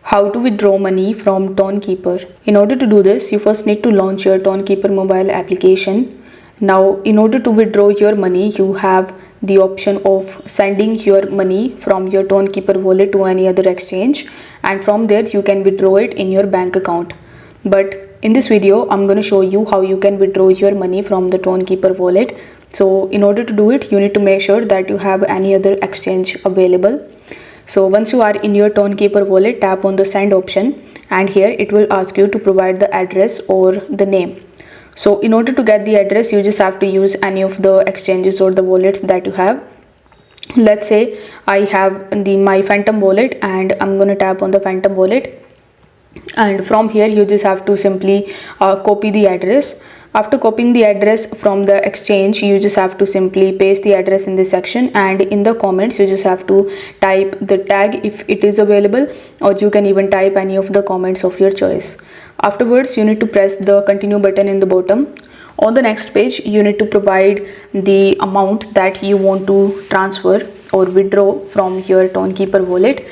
How to withdraw money from Tonkeeper. In order to do this, you first need to launch your Tonkeeper mobile application. Now, in order to withdraw your money, you have the option of sending your money from your Tonkeeper wallet to any other exchange, and from there you can withdraw it in your bank account. But in this video, I'm going to show you how you can withdraw your money from the Tonkeeper wallet. So in order to do it, you need to make sure that you have any other exchange available. So once you are in your Tonkeeper wallet, tap on the send option, and here it will ask you to provide the address or the name. So in order to get the address, you just have to use any of the exchanges or the wallets that you have. Let's say I have my Phantom wallet, and I'm going to tap on the Phantom wallet, and from here you just have to simply copy the address. After copying the address from the exchange, you just have to simply paste the address in this section, and in the comments you just have to type the tag if it is available, or you can even type any of the comments of your choice. Afterwards, you need to press the continue button in the bottom. On the next page, you need to provide the amount that you want to transfer or withdraw from your Tonkeeper wallet.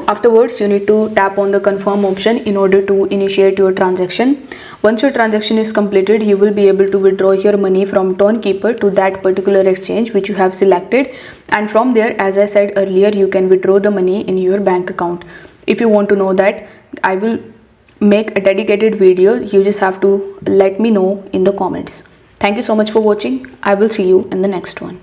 Afterwards, you need to tap on the confirm option in order to initiate your transaction. Once your transaction is completed, you will be able to withdraw your money from Tonkeeper to that particular exchange which you have selected, and from there, as I said earlier, you can withdraw the money in your bank account. If you want to know that, I will make a dedicated video. You just have to let me know in the comments. Thank you so much for watching. I will see you in the next one.